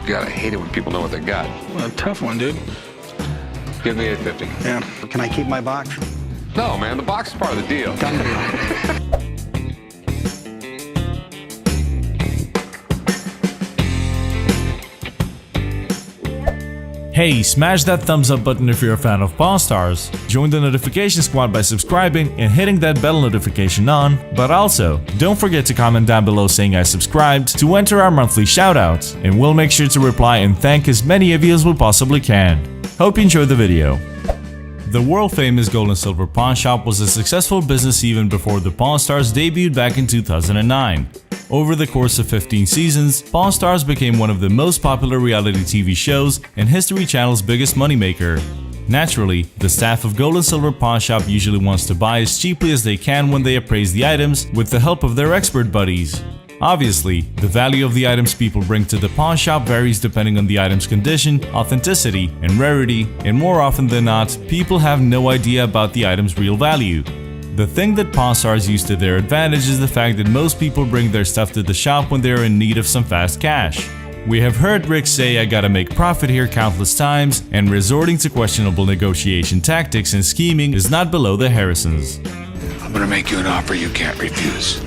God, I hate it when people know what they got. Well, tough one, dude. Give me $850. Yeah. Can I keep my box? No, man, the box is part of the deal. Done deal. Hey, smash that thumbs up button if you're a fan of Pawn Stars. Join the notification squad by subscribing and hitting that bell notification on, but also, don't forget to comment down below saying I subscribed to enter our monthly shoutouts, and we'll make sure to reply and thank as many of you as we possibly can. Hope you enjoyed the video. The world-famous Gold and Silver Pawn Shop was a successful business even before the Pawn Stars debuted back in 2009. Over the course of 15 seasons, Pawn Stars became one of the most popular reality TV shows and History Channel's biggest moneymaker. Naturally, the staff of Gold and Silver Pawn Shop usually wants to buy as cheaply as they can when they appraise the items with the help of their expert buddies. Obviously, the value of the items people bring to the pawn shop varies depending on the item's condition, authenticity, and rarity, and more often than not, people have no idea about the item's real value. The thing that Pawn Stars use to their advantage is the fact that most people bring their stuff to the shop when they are in need of some fast cash. We have heard Rick say "I gotta make profit here" countless times, and resorting to questionable negotiation tactics and scheming is not below the Harrisons. I'm gonna make you an offer you can't refuse.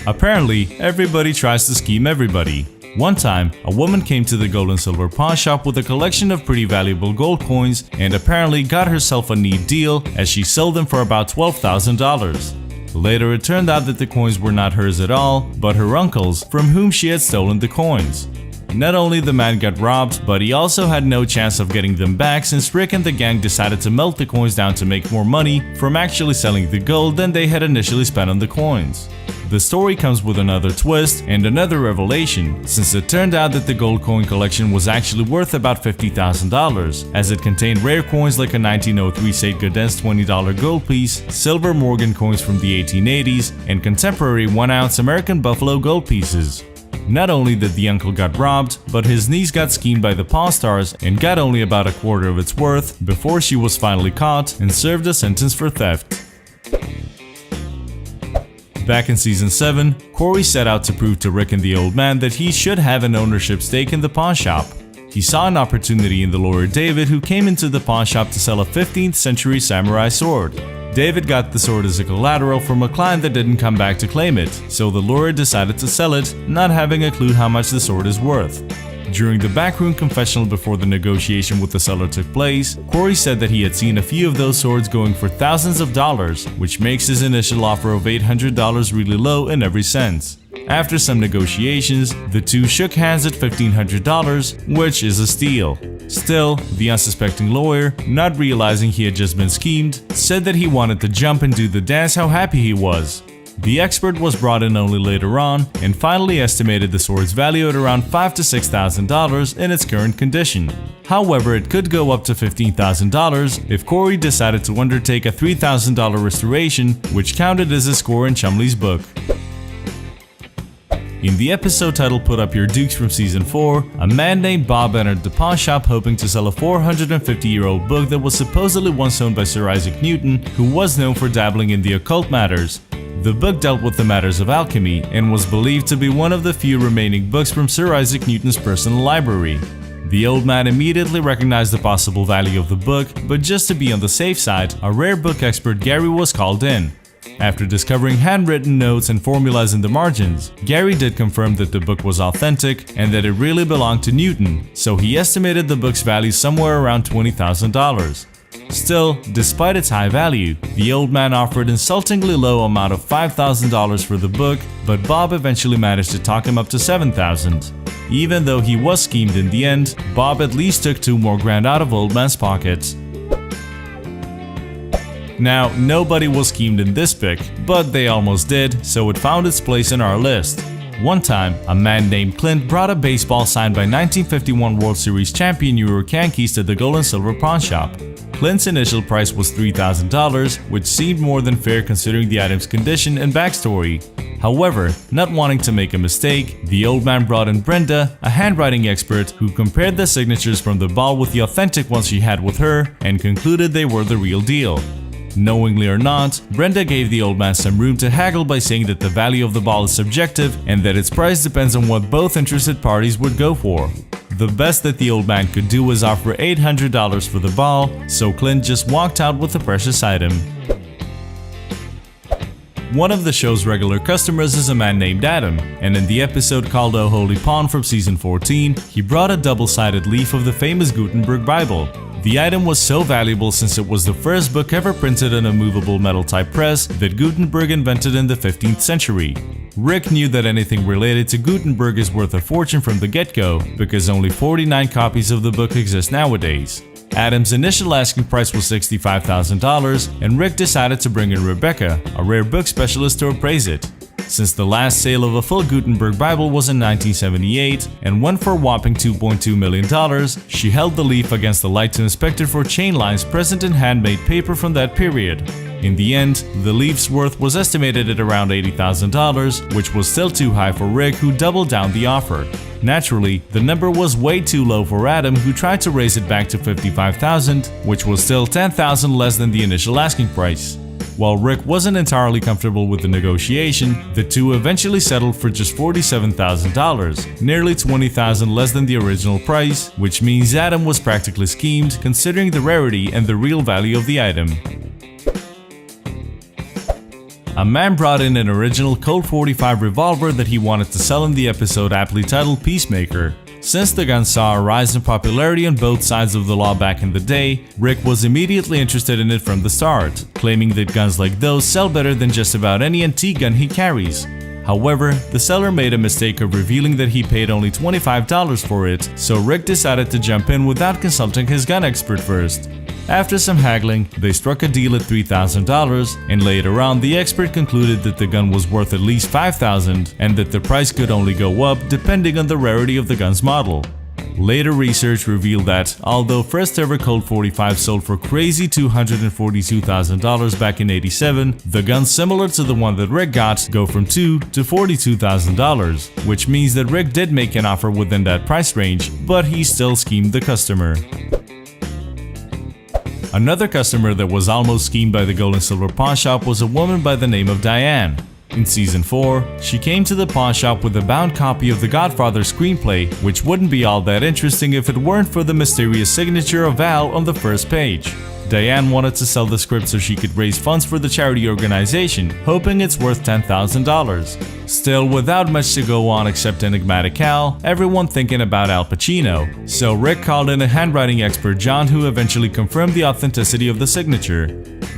Apparently, everybody tries to scheme everybody. One time, a woman came to the Gold and Silver Pawn Shop with a collection of pretty valuable gold coins and apparently got herself a neat deal as she sold them for about $12,000. Later, it turned out that the coins were not hers at all, but her uncle's, from whom she had stolen the coins. Not only the man got robbed, but he also had no chance of getting them back since Rick and the gang decided to melt the coins down to make more money from actually selling the gold than they had initially spent on the coins. The story comes with another twist and another revelation, since it turned out that the gold coin collection was actually worth about $50,000, as it contained rare coins like a 1903 St. Gaudens $20 gold piece, silver Morgan coins from the 1880s, and contemporary 1-ounce American Buffalo gold pieces. Not only did the uncle got robbed, but his niece got schemed by the Pawn Stars and got only about a quarter of its worth before she was finally caught and served a sentence for theft. Back in Season 7, Corey set out to prove to Rick and the old man that he should have an ownership stake in the pawn shop. He saw an opportunity in the lawyer David, who came into the pawn shop to sell a 15th century samurai sword. David got the sword as a collateral from a client that didn't come back to claim it, so the lawyer decided to sell it, not having a clue how much the sword is worth. During the backroom confessional before the negotiation with the seller took place, Corey said that he had seen a few of those swords going for thousands of dollars, which makes his initial offer of $800 really low in every sense. After some negotiations, the two shook hands at $1,500, which is a steal. Still, the unsuspecting lawyer, not realizing he had just been schemed, said that he wanted to jump and do the dance how happy he was. The expert was brought in only later on and finally estimated the sword's value at around $5,000 to $6,000 in its current condition. However, it could go up to $15,000 if Corey decided to undertake a $3,000 restoration, which counted as a score in Chumley's book. In the episode titled "Put Up Your Dukes" from Season 4, a man named Bob entered the pawn shop hoping to sell a 450-year-old book that was supposedly once owned by Sir Isaac Newton, who was known for dabbling in the occult matters. The book dealt with the matters of alchemy and was believed to be one of the few remaining books from Sir Isaac Newton's personal library. The old man immediately recognized the possible value of the book, but just to be on the safe side, a rare book expert Gary was called in. After discovering handwritten notes and formulas in the margins, Gary did confirm that the book was authentic and that it really belonged to Newton, so he estimated the book's value somewhere around $20,000. Still, despite its high value, the old man offered an insultingly low amount of $5,000 for the book, but Bob eventually managed to talk him up to $7,000. Even though he was schemed in the end, Bob at least took $2 more grand out of old man's pockets. Now, nobody was schemed in this pick, but they almost did, so it found its place in our list. One time, a man named Clint brought a baseball signed by 1951 World Series champion New York Yankees to the Gold and Silver Pawn Shop. Clint's initial price was $3,000, which seemed more than fair considering the item's condition and backstory. However, not wanting to make a mistake, the old man brought in Brenda, a handwriting expert, who compared the signatures from the ball with the authentic ones she had with her and concluded they were the real deal. Knowingly or not, Brenda gave the old man some room to haggle by saying that the value of the ball is subjective and that its price depends on what both interested parties would go for. The best that the old man could do was offer $800 for the ball, so Clint just walked out with the precious item. One of the show's regular customers is a man named Adam, and in the episode called O Holy Pawn from season 14, he brought a double-sided leaf of the famous Gutenberg Bible. The item was so valuable since it was the first book ever printed on a movable metal type press that Gutenberg invented in the 15th century. Rick knew that anything related to Gutenberg is worth a fortune from the get-go, because only 49 copies of the book exist nowadays. Adam's initial asking price was $65,000, and Rick decided to bring in Rebecca, a rare book specialist, to appraise it. Since the last sale of a full Gutenberg Bible was in 1978 and went for a whopping $2.2 million, she held the leaf against the light to inspect it for chain lines present in handmade paper from that period. In the end, the leaf's worth was estimated at around $80,000, which was still too high for Rick, who doubled down the offer. Naturally, the number was way too low for Adam, who tried to raise it back to $55,000, which was still $10,000 less than the initial asking price. While Rick wasn't entirely comfortable with the negotiation, the two eventually settled for just $47,000, nearly $20,000 less than the original price, which means Adam was practically schemed considering the rarity and the real value of the item. A man brought in an original Colt 45 revolver that he wanted to sell in the episode aptly titled Peacemaker. Since the gun saw a rise in popularity on both sides of the law back in the day, Rick was immediately interested in it from the start, claiming that guns like those sell better than just about any antique gun he carries. However, the seller made a mistake of revealing that he paid only $25 for it, so Rick decided to jump in without consulting his gun expert first. After some haggling, they struck a deal at $3,000, and later on the expert concluded that the gun was worth at least $5,000 and that the price could only go up depending on the rarity of the gun's model. Later research revealed that, although first ever Colt 45 sold for crazy $242,000 back in '87, the guns similar to the one that Rick got go from $2,000 to $42,000, which means that Rick did make an offer within that price range, but he still schemed the customer. Another customer that was almost schemed by the gold and silver pawn shop was a woman by the name of Diane. In season 4, she came to the pawn shop with a bound copy of the Godfather screenplay, which wouldn't be all that interesting if it weren't for the mysterious signature of Val on the first page. Diane wanted to sell the script so she could raise funds for the charity organization, hoping it's worth $10,000. Still, without much to go on except enigmatic Al, everyone thinking about Al Pacino, so Rick called in a handwriting expert John, who eventually confirmed the authenticity of the signature.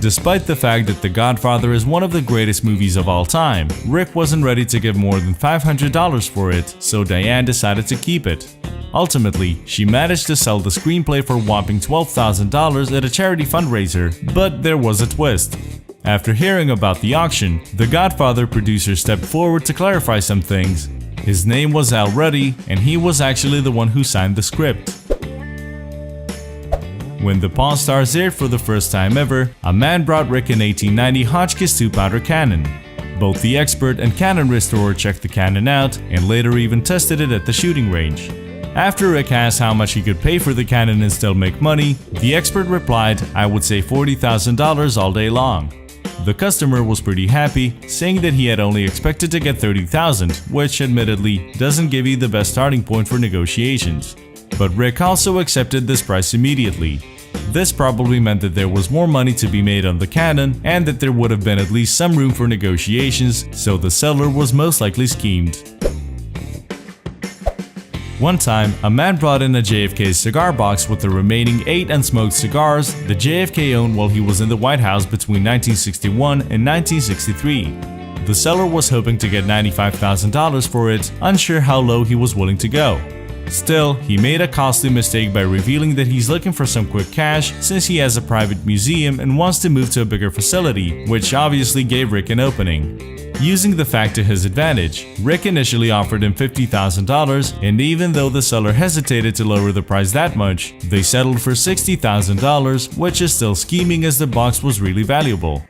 Despite the fact that The Godfather is one of the greatest movies of all time, Rick wasn't ready to give more than $500 for it, so Diane decided to keep it. Ultimately, she managed to sell the screenplay for a whopping $12,000 at a charity fundraiser, but there was a twist. After hearing about the auction, The Godfather producer stepped forward to clarify some things. His name was Al Ruddy, and he was actually the one who signed the script. When the Pawn Stars aired for the first time ever, a man brought Rick an 1890 Hotchkiss 2-pounder cannon. Both the expert and cannon restorer checked the cannon out and later even tested it at the shooting range. After Rick asked how much he could pay for the cannon and still make money, the expert replied, "I would say $40,000 all day long." The customer was pretty happy, saying that he had only expected to get $30,000, which admittedly doesn't give you the best starting point for negotiations. But Rick also accepted this price immediately. This probably meant that there was more money to be made on the cannon and that there would have been at least some room for negotiations, so the seller was most likely schemed. One time, a man brought in a JFK cigar box with the remaining 8 unsmoked cigars that JFK owned while he was in the White House between 1961 and 1963. The seller was hoping to get $95,000 for it, unsure how low he was willing to go. Still, he made a costly mistake by revealing that he's looking for some quick cash since he has a private museum and wants to move to a bigger facility, which obviously gave Rick an opening. Using the fact to his advantage, Rick initially offered him $50,000, and even though the seller hesitated to lower the price that much, they settled for $60,000, which is still scheming as the box was really valuable.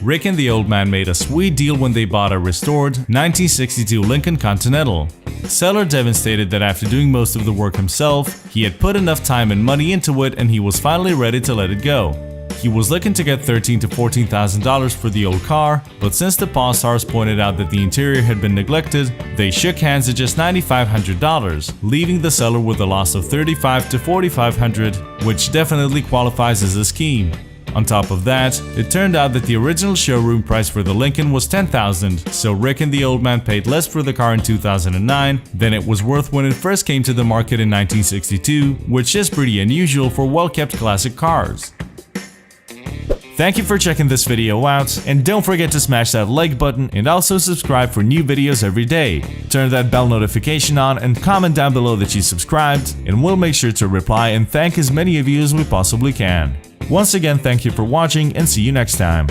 Rick and the old man made a sweet deal when they bought a restored 1962 Lincoln Continental. Seller Devin stated that after doing most of the work himself, he had put enough time and money into it and he was finally ready to let it go. He was looking to get $13,000 to $14,000 for the old car, but since the Pawn Stars pointed out that the interior had been neglected, they shook hands at just $9,500, leaving the seller with a loss of $35,000 to $4,500, which definitely qualifies as a scheme. On top of that, it turned out that the original showroom price for the Lincoln was $10,000, so Rick and the old man paid less for the car in 2009 than it was worth when it first came to the market in 1962, which is pretty unusual for well-kept classic cars. Thank you for checking this video out, and don't forget to smash that like button and also subscribe for new videos every day. Turn that bell notification on and comment down below that you subscribed, and we'll make sure to reply and thank as many of you as we possibly can. Once again, thank you for watching and see you next time.